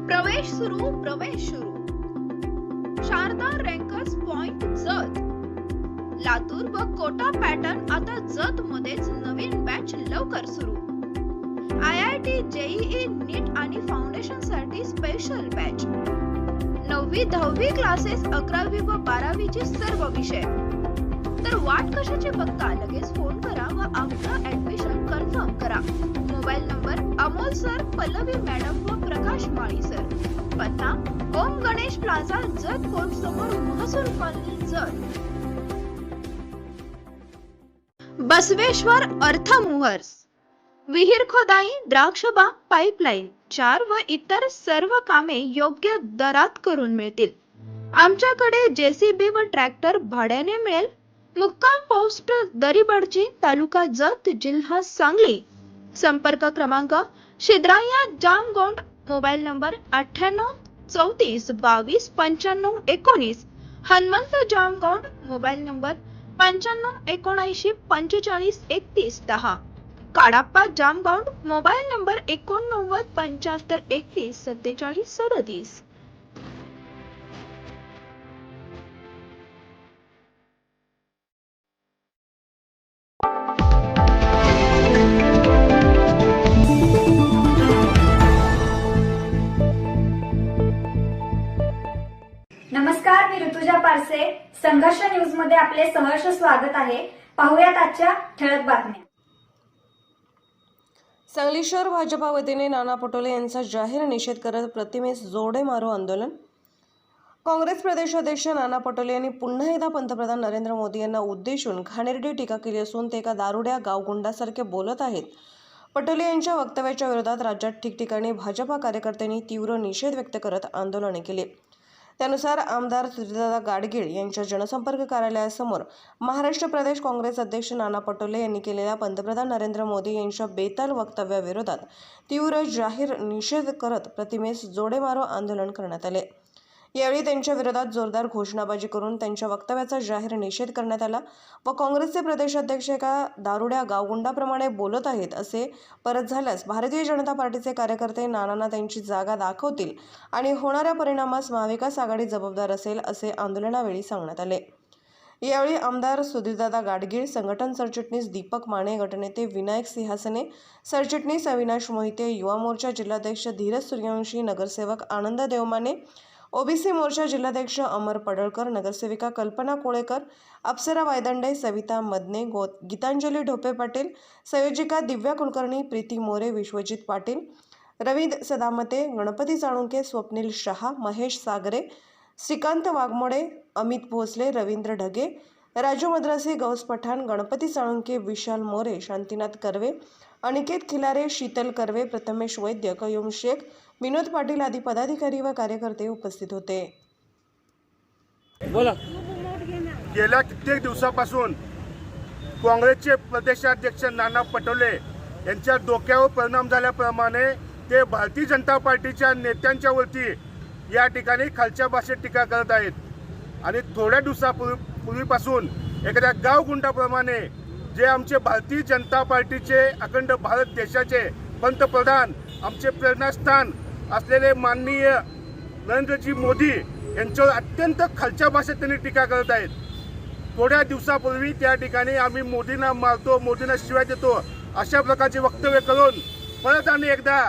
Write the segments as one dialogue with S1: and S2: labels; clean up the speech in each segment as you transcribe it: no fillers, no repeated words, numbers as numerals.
S1: प्रवेश सुरू शारदा रँकर्स पॉइंट जत लातूर व कोटा पॅटर्न आता जत मध्येच नवीन बॅच लवकर सुरू IIT JEE नीट आणि फाउंडेशन साठी स्पेशल बॅच 9वी 10वी क्लासेस 11वी व 12वी चे सर्व विषय तर वाट कशाची बघता लगेच फोन करा व आपलं ऍडमिशन कन्फर्म करा mobile number Amol sir Pallavi madam व प्रकाश माळी सर पत्ता ओम गणेश प्लाझा जत कोर्ट समोर महसूल कॉलनी जत बसवेश्वर अर्थमुहर्स विहीर खोदाई द्राक्षबाग पाईपलाईन 4 व इतर सर्व कामे योग्य दरात करून मिळतील आमच्याकडे JCB व ट्रॅक्टर भाड्याने मिळेल मुक्काम पोस्ट दरीबडची तालुका जत जिल्हा सांगली संपर्क क्रमांक Shidraya Jamgond mobile number 98 34 22 95 19 Hanumant Jamgond mobile number 95 79 45 31 10 Kadappa Jamgond mobile number 89 75 31 47 37
S2: नमस्कार, मी ऋतुजा पारसे. संघर्ष न्यूज मध्ये आपले सहर्ष स्वागत आहे. पाहूयात आजच्या ठळक बातम्या.
S3: सांगली शहर भाजपा वतीने नाना पटोले यांचा जाहीर निषेध करत प्रतिमेस जोडे मारो आंदोलन. काँग्रेस प्रदेशाध्यक्ष नाना पटोले यांनी पुन्हा एकदा पंतप्रधान नरेंद्र मोदी यांना उद्देशून घाणेरडी टीका केली असून ते एका दारुड्या गावगुंडासारखे बोलत आहेत. पटोले यांच्या वक्तव्याच्या विरोधात राज्यात ठिकठिकाणी भाजपा कार्यकर्त्यांनी तीव्र निषेध व्यक्त करत आंदोलने केली. त्यानुसार आमदार सुधीरदादा गाडगीळ यांच्या जनसंपर्क कार्यालयासमोर महाराष्ट्र प्रदेश काँग्रेस अध्यक्ष नाना पटोले यांनी केलेल्या पंतप्रधान नरेंद्र मोदी यांच्या बेताल वक्तव्याविरोधात तीव्र जाहीर निषेध करत प्रतिमेस जोडे मारो आंदोलन करण्यात आले. यावेळी त्यांच्या विरोधात जोरदार घोषणाबाजी करून त्यांच्या वक्तव्याचा जाहीर निषेध करण्यात आला व काँग्रेसचे प्रदेशाध्यक्ष एका दारुड्या गावगुंडाप्रमाणे बोलत आहेत असे परत झाल्यास भारतीय जनता पार्टीचे कार्यकर्ते नानांना त्यांची जागा दाखवतील आणि होणाऱ्या परिणामास महाविकास आघाडी जबाबदार असेल असे आंदोलनावेळी सांगण्यात आले. यावेळी आमदार सुधीरदादा गाडगीळ, संघटन सरचिटणीस दीपक माने, गटनेते विनायक सिंहासने, सरचिटणीस अविनाश मोहिते, युवा मोर्चा जिल्हाध्यक्ष धीरज सूर्यवंशी, नगरसेवक आनंद देवमाने, ओबीसी मोर्चा जिल्हाध्यक्ष अमर पडळकर, नगरसेविका कल्पना कोळेकर, अप्सरा वायदंडे, सविता मदने, गीतांजली ढोपे पाटील, संयोजिका दिव्या कुलकर्णी, प्रीती मोरे, विश्वजित पाटील, रवींद सदामते, गणपती चाळुंके, स्वप्नील शहा, महेश सागरे, श्रीकांत वाघमोडे, अमित भोसले, रवींद्र ढगे, राजू मद्रासी, गौस पठाण, गणपती चाळुंके, विशाल मोरे, शांतीनाथ कर्वे, अनिकेत खिलारे, शीतल कर्वे, प्रथमेश वैद्य, कयूम शेख, विनोद पाटील आदी पदाधिकारी व कार्यकर्ते उपस्थित होते.
S4: बोला. गेल्या कित्येक दिवसापासून काँग्रेसचे प्रदेशाध्यक्ष नाना पटोले यांच्या डोक्यावर परिणाम झाल्याप्रमाणे ते भारतीय जनता पार्टीच्या नेत्यांच्या वरती या ठिकाणी खालच्या भाषेत टीका करत आहेत आणि थोड्या दिवसापूर्वीपासून एखाद्या गावगुंडाप्रमाणे जे आमचे भारतीय जनता पार्टीचे अखंड भारत देशाचे पंतप्रधान आमचे प्रेरणास्थान असलेले माननीय नरेंद्रजी मोदी यांच्यावर अत्यंत खालच्या भाषेत त्यांनी टीका करत आहेत. थोड्या दिवसापूर्वी त्या ठिकाणी आम्ही मोदींना मारतो, मोदींना शिवाय देतो अशा प्रकारचे वक्तव्य करून परत आणि एकदा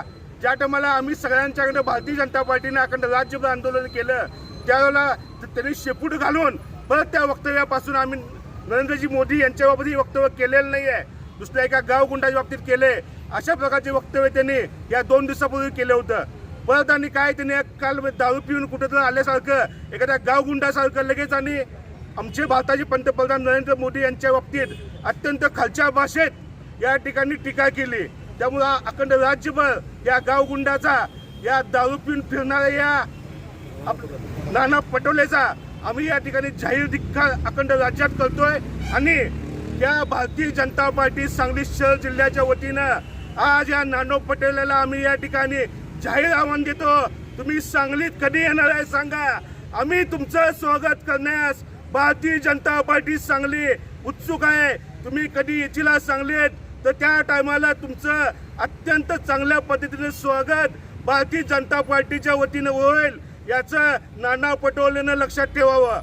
S4: ज्या टायमाला आम्ही सगळ्यांच्याकडे भारतीय जनता पार्टीने अखंड राज्यभर आंदोलन केलं त्यावेळेला त्यांनी शेपूट घालून परत त्या वक्तव्यापासून आम्ही नरेंद्रजी मोदी यांच्या बाबतही वक्तव्य केलेलं नाही आहे. दुसऱ्या एका गावगुंडाच्या बाबतीत केले अशा प्रकारचे वक्तव्य त्यांनी या 2 दिवसापूर्वी केलं होतं. परत आणि काय त्यांनी काल दारू पिऊन कुठेतरी आल्यासारखं एखाद्या गावगुंडासारखं लगेच आणि आमचे भारताचे पंतप्रधान नरेंद्र मोदी यांच्या बाबतीत अत्यंत खालच्या भाषेत या ठिकाणी टीका केली. त्यामुळं अखंड राज्यभर या गावगुंडाचा या दारू पिऊन फिरणाऱ्या या नाना पटोलेचा आम्ही या ठिकाणी जाहीर धिक्कार अखंड राज्यात करतोय आणि या भारतीय जनता पार्टी सांगली शहर जिल्ह्याच्या वतीनं आज या नाना पटोलेला आम्ही या ठिकाणी जाहीर आव्हान देतो. तुम्ही सांगलीत कधी येणार आहे सांगा. आम्ही तुमचं स्वागत करण्यास भारतीय जनता पार्टी सांगली उत्सुक आहे. तुम्ही कधी येचीला सांगलीत तर त्या टायमाला तुमचं अत्यंत चांगल्या पद्धतीने स्वागत भारतीय जनता पार्टीच्या वतीनं होईल याचं नाना पटोलेनं लक्षात ठेवावं.